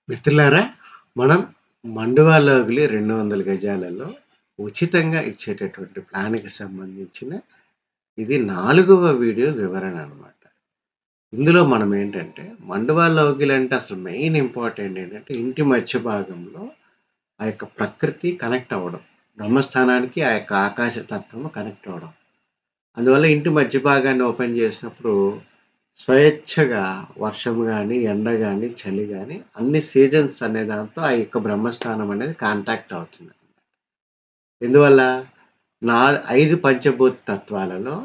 మిత్రులారా, మనం మండువాలోగిలి 200 గజాలలో ఉచితంగా ఇచ్చేటటువంటి ప్లాన్‌కి సంబంధించిన ఇది 4వ వీడియో వివరణ అనమాట. ఇందులో మనం ఏంటంటే, మండువాలోగిలి అంటే అసలు మెయిన్ ఇంపార్టెంట్ ఏంటంటే, ఇంటి మధ్య భాగంలో ఆ యొక్క ప్రకృతి కనెక్ట్ అవ్వడం. బ్రహ్మస్థానానికి ఆ యొక్క ఆకాశ తత్వము కనెక్ట్ అవ్వడం. అందువల్ల ఇంటి మధ్య భాగాన్ని ఓపెన్ చేసినప్పుడు స్వేచ్ఛగా వర్షం గాని, ఎండ గాని, చలి గాని అన్ని సీజన్స్ అనే దాంతో ఆ యొక్క బ్రహ్మస్థానం అనేది కాంటాక్ట్ అవుతుంది. ఎందువల్ల? నా 5 పంచభూత తత్వాలలో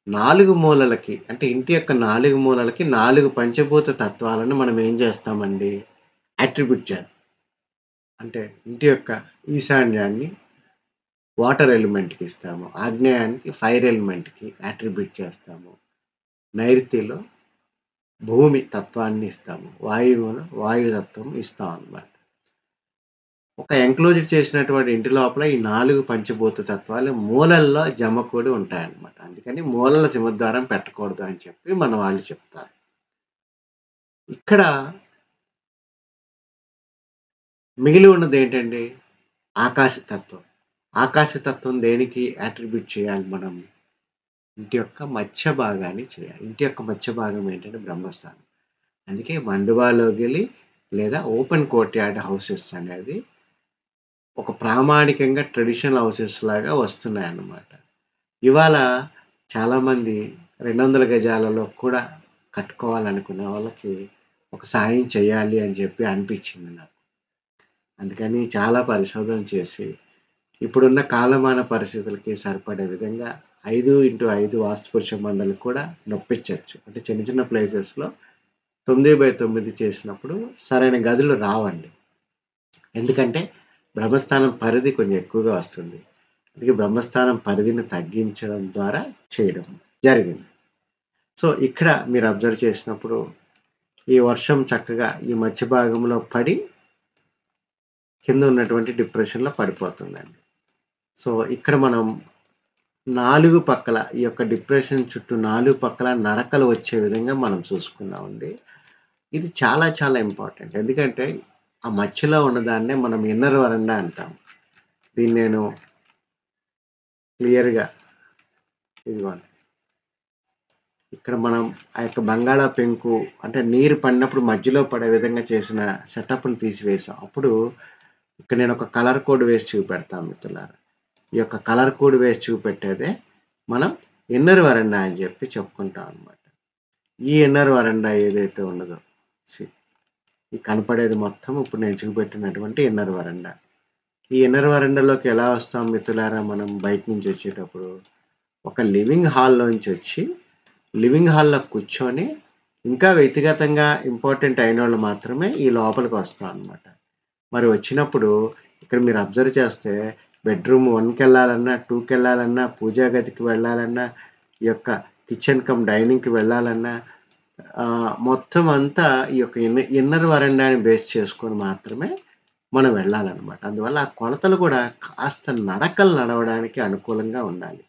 4 మూలలకి అంటే ఇంటి యొక్క 4 మూలలకి 4 పంచభూత తత్వాలను మనం ఏం చేస్తామండి? అట్రిబ్యూట్ చేద్దాం. అంటే ఇంటి యొక్క ఈశాన్యాన్ని వాటర్ ఎలిమెంట్‌కి ఇస్తాము. ఆగ్నేయానికి ఫైర్ ఎలిమెంట్‌కి అట్రిబ్యూట్ చేస్తాము. నైరుతిలో భూమి తత్వాన్ని ఇస్తాము. వాయువును వాయుతత్వం ఇస్తామనమాట. ఒక ఎంక్లోజ్డ్ చేసినటువంటి ఇంటి లోపల ఈ 4 పంచభూత తత్వాలు మూలల్లో జమకూడి ఉంటాయన్నమాట. అందుకని మూలల సింహద్వారం పెట్టకూడదు అని చెప్పి మన వాళ్ళు చెప్తారు. ఇక్కడ మిగిలి ఉన్నదేంటండి? ఆకాశతత్వం. ఆకాశతత్వం దేనికి అట్రిబ్యూట్ చేయాలి మనం? ఇంటి యొక్క మధ్య భాగాన్ని చేయాలి. ఇంటి యొక్క మధ్య భాగం ఏంటంటే బ్రహ్మస్థానం. అందుకే మండువాలోగిలి లేదా ఓపెన్ కోర్ట్‌యార్డ్ హౌసెస్ అనేది ఒక ప్రామాణికంగా ట్రెడిషనల్ హౌసెస్ లాగా వస్తున్నాయన్నమాట. ఇవాళ చాలామంది 200 గజాలలో కూడా కట్టుకోవాలనుకునే వాళ్ళకి ఒక సాయం చేయాలి అని చెప్పి అనిపించింది నాకు. అందుకని చాలా పరిశోధన చేసి ఇప్పుడున్న కాలమాన పరిస్థితులకి సరిపడే విధంగా 5x5 వాస్తుపురుష మండలి కూడా నొప్పించొచ్చు. అంటే చిన్న చిన్న ప్లేసెస్‌లో 9x9 చేసినప్పుడు సరైన గదులు రావండి. ఎందుకంటే బ్రహ్మస్థానం పరిధి కొంచెం ఎక్కువగా వస్తుంది. అందుకే బ్రహ్మస్థానం పరిధిని తగ్గించడం ద్వారా చేయడం జరిగింది. సో, ఇక్కడ మీరు అబ్జర్వ్ చేసినప్పుడు ఈ వర్షం చక్కగా ఈ మధ్య భాగంలో పడి కింద ఉన్నటువంటి డిప్రెషన్‌లో పడిపోతుందండి. సో, ఇక్కడ మనం 4 పక్కల ఈ యొక్క డిప్రెషన్ చుట్టూ 4 పక్కల నడకలు వచ్చే విధంగా మనం చూసుకున్నామండి. ఇది చాలా చాలా ఇంపార్టెంట్. ఎందుకంటే ఆ మధ్యలో ఉన్నదాన్నే మనం ఇన్నర్ వరండా అంటాం. దీన్ని నేను క్లియర్‌గా ఇదిగోండి. ఇక్కడ మనం ఆ యొక్క బంగాళా పెంకు అంటే నీరు పడినప్పుడు మధ్యలో పడే విధంగా చేసిన సెటప్‌ని తీసివేశాం. అప్పుడు ఇక్కడ నేను ఒక కలర్ కోడ్ వేసి చూపెడతాను మిత్రులారా. ఈ యొక్క కలర్ కోడ్ వేసి చూపెట్టేదే మనం ఇన్నర్ వరండా అని చెప్పి చెప్పుకుంటాం అన్నమాట. ఈ ఇన్నర్ వరండా ఏదైతే ఉన్నదో ఈ కనపడేది మొత్తం ఇప్పుడు నేను చూపెట్టినటువంటి ఇన్నర్ వరండా. ఈ ఇన్నర్ వరండాలోకి ఎలా వస్తాం మిత్రులారా మనం బయట నుంచి వచ్చేటప్పుడు? ఒక లివింగ్ హాల్‌లోంచి వచ్చి లివింగ్ హాల్‌లో కూర్చొని ఇంకా వ్యక్తిగతంగా ఇంపార్టెంట్ అయినోళ్ళు మాత్రమే ఈ లోపలికి వస్తాం అన్నమాట. మరి వచ్చినప్పుడు ఇక్కడ మీరు అబ్జర్వ్ చేస్తే బెడ్‌రూమ్ 1కెళ్ళాలన్నా, 2కెళ్ళాలన్నా, పూజా గదికి వెళ్ళాలన్నా, ఈ యొక్క కిచెన్ కమ్ డైనింగ్‌కి వెళ్ళాలన్నా మొత్తం అంతా ఈ యొక్క ఇన్నర్ వరండాని బేస్ చేసుకొని మాత్రమే మనం వెళ్ళాలన్నమాట. అందువల్ల ఆ కొలతలు కూడా కాస్త నడకలు నడవడానికి అనుకూలంగా ఉండాలి.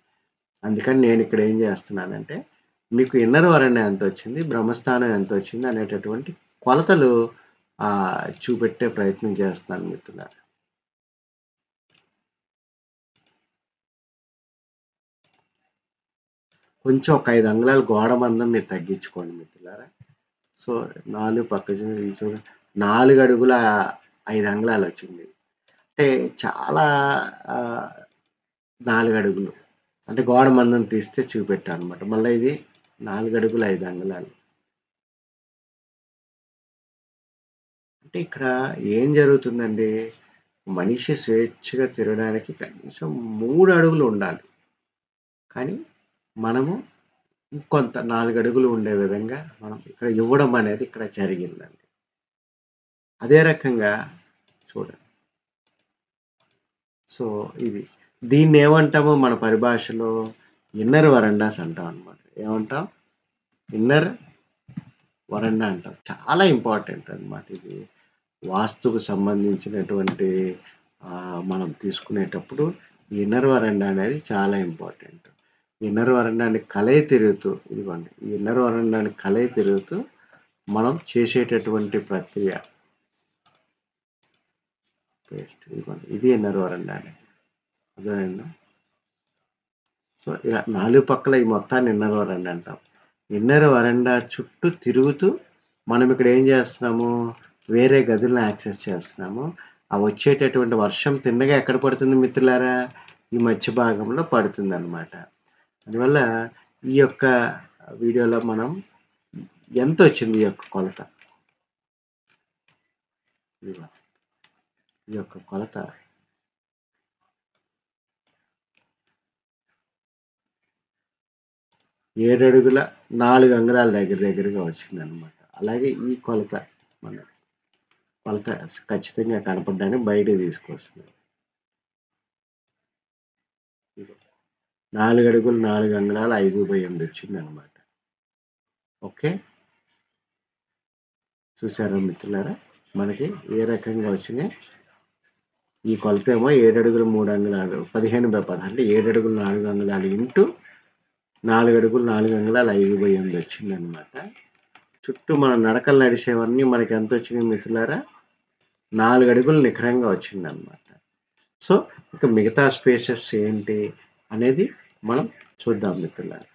అందుకని నేనిక్కడ ఏం చేస్తున్నానంటే, మీకు ఇన్నర్ వరండా ఎంతొచ్చింది, బ్రహ్మస్థానం ఎంతొచ్చింది అనేటటువంటి కొలతలు చూపెట్టే ప్రయత్నం చేస్తున్నాను మిత్రులారా. కొంచెం ఒక 5 అంగుళాలు గోడ మందం మీరు తగ్గించుకోండి మిత్రులారా. సో, 4 పక్క చూడండి 4 అడుగుల 5 అంగుళాలొచ్చింది. అంటే చాలా ఆహ్, 4 అడుగులు. అంటే గోడ మందం తీస్తే చూపెట్టానన్నమాట. మళ్ళా ఇది 4 అడుగుల 5 అంగుళాలు. అంటే ఇక్కడ ఏం జరుగుతుందండి? మనిషి స్వేచ్ఛగా తిరగడానికి కనీసం 3 అడుగులు ఉండాలి. కానీ మనము ఇంకొంత 4 అడుగులు ఉండే విధంగా మనం ఇక్కడ ఇవ్వడం అనేది ఇక్కడ జరిగిందండి. అదే రకంగా చూడండి. సో, ఇది. దీన్నేమంటాము మన పరిభాషలో ఇన్నర్ వరండాస్ అంటాం అన్నమాట. ఏమంటాం? ఇన్నర్ వరండా అంటాం. చాలా ఇంపార్టెంట్ అన్నమాట ఇది. వాస్తుకు సంబంధించినటువంటి మనం తీసుకునేటప్పుడు ఇన్నర్ వరండా అనేది చాలా ఇంపార్టెంట్. ఇన్నర్ వరండాని కలయి తిరుగుతూ ఇదిగోండి. ఈ ఇన్నర్ వరండాని కలయి తిరుగుతూ మనం చేసేటటువంటి ప్రక్రియ. పేస్ట్. ఇదిగోండి ఇది ఇన్నర్ వరండా అండి. అర్థమైందా? సో ఇలా 4 పక్కల ఈ మొత్తాన్ని ఇన్నర్ వరండా అంటాం. ఇన్నర్ వరండా చుట్టూ తిరుగుతూ మనం ఇక్కడ ఏం చేస్తున్నాము, వేరే గదులను యాక్సెస్ చేస్తున్నాము. ఆ వచ్చేటటువంటి వర్షం తిన్నగా ఎక్కడ పడుతుంది మిత్రులారా? ఈ మధ్య భాగంలో పడుతుందన్నమాట. అందువల్ల ఈ యొక్క వీడియోలో మనం ఎంత వచ్చింది ఈ యొక్క కొలత, ఈ యొక్క కొలత 7 అడుగుల 4 అంగుళాల దగ్గరగా వచ్చిందనమాట. అలాగే ఈ కొలత మన కొలత ఖచ్చితంగా కనపడడానికి బయటకు తీసుకొస్తుంది. 4 అడుగులు 4 అంగుళాలు 5/8 వచ్చిందనమాట. ఓకే, చూసారా మిత్రులారా మనకి ఏ రకంగా వచ్చినాయి? ఈ కొలత ఏమో 7 అడుగులు 3 అంగుళాలు 15/10 అంటే 7 అడుగులు 4 అంగుళాలు ఇంటూ 4 అడుగులు 4 అంగుళాలు 5/8 వచ్చిందనమాట. చుట్టూ మనం నడకలు నడిచేవన్నీ మనకి ఎంత వచ్చినాయి మిత్రులారా? 4 అడుగులు నిఖరంగా వచ్చిందనమాట. సో ఇక మిగతా స్పేసెస్ ఏంటి అనేది మనం చూద్దాం మిత్రులారా.